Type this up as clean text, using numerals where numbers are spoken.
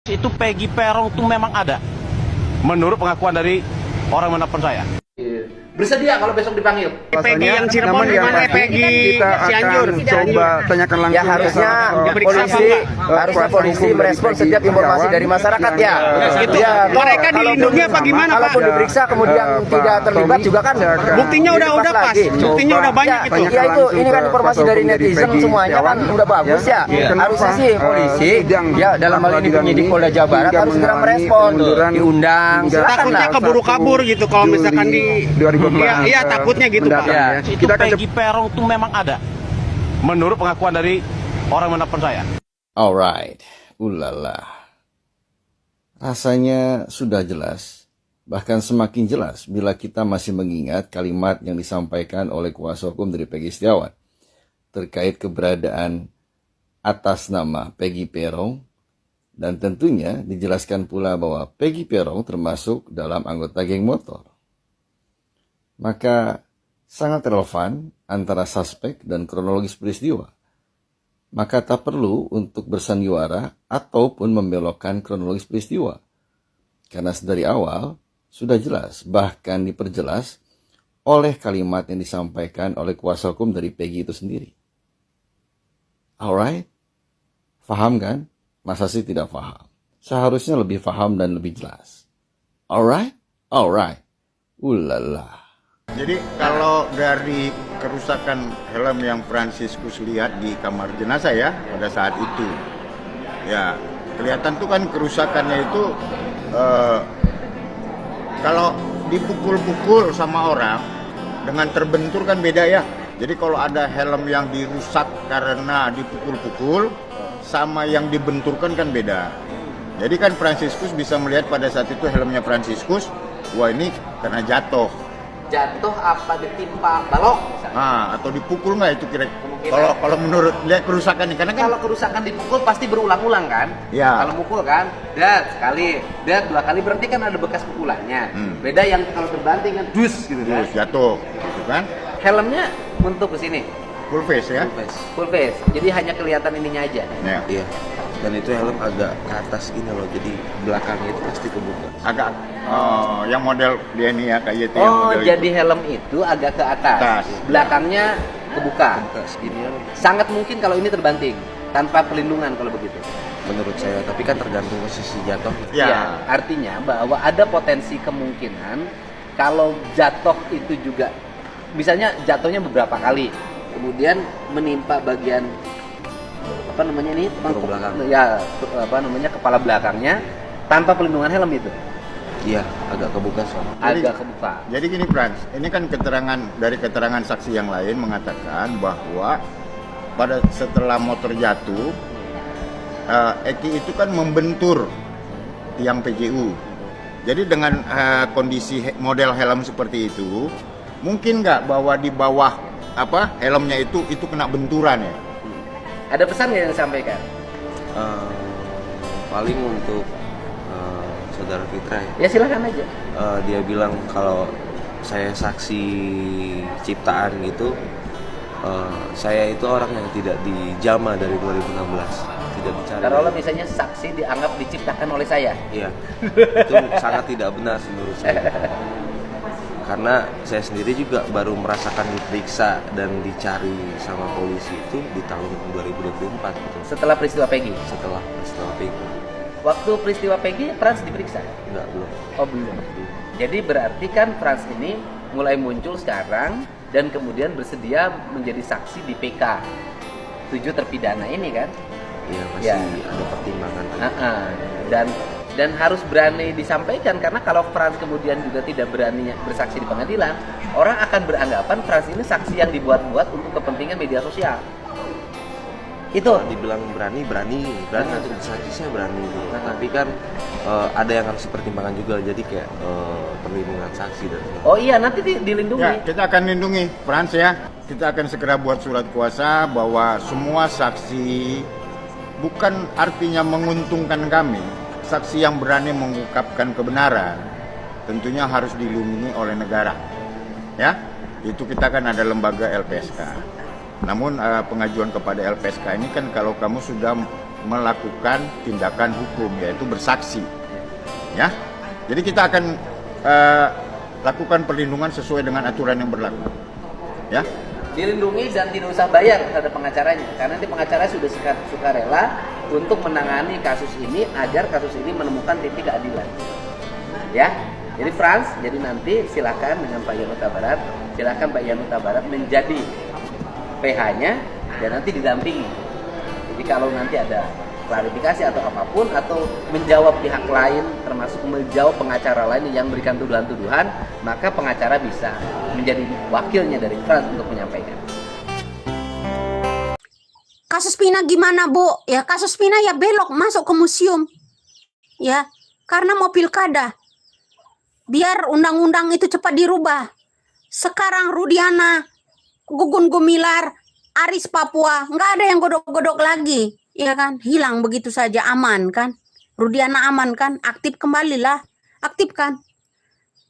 Itu Peggy Peron tuh memang ada. Menurut pengakuan dari orang menelpon saya. Bersedia kalau besok dipanggil. Peggy yang Cirebon gimana? Peggy Cianjur. Coba tanyakan langsung. Ya harusnya polisi merespon setiap informasi dari masyarakat ya. Itu mereka dilindungi apa gimana Pak? Kalaupun diperiksa kemudian tidak terlibat juga kan. Buktinya udah pas. Buktinya udah banyak itu. Ya itu ini kan informasi dari netizen semuanya kan udah bagus ya. Harusnya sih polisi ya dalam hal ini penyidik Polda Jawa Barat harus segera merespon. Diundang. Takutnya keburu kabur gitu kalau misalkan di 2014. Iya takutnya gitu Pak. Itu Peggy Peron tuh memang ada. Menurut pengakuan dari orang menelpon saya. Alright, ulala. Rasanya sudah jelas, bahkan semakin jelas bila kita masih mengingat kalimat yang disampaikan oleh kuasa hukum dari Peggy Setiawan terkait keberadaan atas nama Peggy Peron, dan tentunya dijelaskan pula bahwa Peggy Peron termasuk dalam anggota geng motor. Maka sangat relevan antara suspek dan kronologis peristiwa. Maka tak perlu untuk bersandiwara ataupun membelokkan kronologis peristiwa. Karena sedari awal sudah jelas, bahkan diperjelas oleh kalimat yang disampaikan oleh kuasa hukum dari Peggy itu sendiri. Alright? Faham kan? Masa sih tidak faham? Seharusnya lebih faham dan lebih jelas. Alright? Alright. Ulala. Jadi kalau dari kerusakan helm yang Fransiskus lihat di kamar jenazah ya pada saat itu, ya kelihatan tuh kan kerusakannya itu kalau dipukul-pukul sama orang dengan terbentur kan beda ya. Jadi kalau ada helm yang dirusak karena dipukul-pukul sama yang dibenturkan kan beda. Jadi kan Fransiskus bisa melihat pada saat itu helmnya Fransiskus, wah ini karena jatuh Apa ditimpa balok misalnya. atau dipukul nggak itu kira-kira kalau menurut lihat kerusakan ini, karena kan Kalau kerusakan dipukul pasti berulang-ulang kan? Ya. Kalau mukul kan, sekali, dua kali berarti kan ada bekas pukulannya. Beda yang kalau terbanting kan dus gitu kan. terus jatuh gitu kan, Helmnya untuk ke sini. full face ya. Full face. Jadi hanya kelihatan ininya aja. Ya. Iya. Dan itu helm agak ke atas ini loh, jadi belakangnya itu pasti kebuka. Agak yang model dia ini ya kayak itu yang Oh, model jadi itu. helm itu agak ke atas. Belakangnya kebuka. Segini Sangat mungkin kalau ini terbanting tanpa pelindungan kalau begitu. menurut saya, tapi kan tergantung posisi jatuh. Ya. Ya, artinya bahwa ada potensi kemungkinan kalau jatuh itu juga, misalnya jatuhnya beberapa kali, kemudian menimpa bagian Paru belakang. ya kepala belakangnya tanpa pelindungan helm itu Iya, agak kebuka soalnya. agak kebuka. Jadi gini Frans, ini kan keterangan saksi yang lain mengatakan bahwa setelah motor jatuh, Eki itu kan membentur tiang PJU. Jadi dengan kondisi model helm seperti itu, mungkin nggak bahwa di bawah helmnya itu kena benturan ya? Ada pesan nggak yang disampaikan? Paling untuk saudara Fitra ya. Ya silakan aja. Dia bilang kalau saya saksi ciptaan gitu, saya itu orang yang tidak dijama dari 2016, tidak dicari. Kalau misalnya saksi dianggap diciptakan oleh saya. Iya, itu sangat tidak benar menurut saya. Karena saya sendiri juga baru merasakan diperiksa dan dicari sama polisi itu di tahun 2024 gitu. Setelah peristiwa Peggy. Setelah Peggy. Waktu peristiwa Peggy, Frans diperiksa? Enggak, belum. Oh belum. Jadi berarti kan Frans ini mulai muncul sekarang dan kemudian bersedia menjadi saksi di PK 7 terpidana ini kan? Iya, masih Ya. ada pertimbangan. Dan harus berani disampaikan, karena kalau Frans kemudian juga tidak berani bersaksi di pengadilan, orang akan beranggapan Frans ini saksi yang dibuat-buat untuk kepentingan media sosial. Itu Dibilang berani untuk saksi saya berani gitu. Tapi kan ada yang harus dipertimbangkan juga, jadi kayak perlindungan saksi dan segala. Oh iya, nanti dilindungi. Ya, kita akan lindungi Frans ya. Kita akan segera buat surat kuasa bahwa semua saksi bukan artinya menguntungkan kami. Saksi yang berani mengungkapkan kebenaran tentunya harus dilindungi oleh negara. Ya, itu kita kan ada lembaga LPSK. Namun pengajuan kepada LPSK ini kan kalau kamu sudah melakukan tindakan hukum, yaitu bersaksi. Ya, jadi kita akan lakukan perlindungan sesuai dengan aturan yang berlaku. Ya. Dilindungi dan tidak usah bayar terhadap pengacaranya, karena nanti pengacara sudah sukarela untuk menangani kasus ini agar kasus ini menemukan titik keadilan. Ya, jadi Frans, jadi nanti silakan dengan Pak Yanuta Barat, silakan Pak Yanuta Barat menjadi PH-nya dan nanti didampingi. Jadi kalau nanti ada klarifikasi atau apapun atau menjawab pihak lain, termasuk menjawab pengacara lain yang memberikan tuduhan-tuduhan, maka pengacara bisa menjadi wakilnya dari Frans untuk menyampaikan. Kasus Pina gimana, Bu? Ya, kasus Pina ya belok masuk ke museum. Ya, karena mau pilkada. Biar undang-undang itu cepat dirubah. Sekarang Rudiana, Gugun Gumilar, Aris Papua, nggak ada yang godok-godok lagi. Ya kan? Hilang begitu saja, aman kan? Rudiana aman kan? Aktif kembalilah. Aktifkan.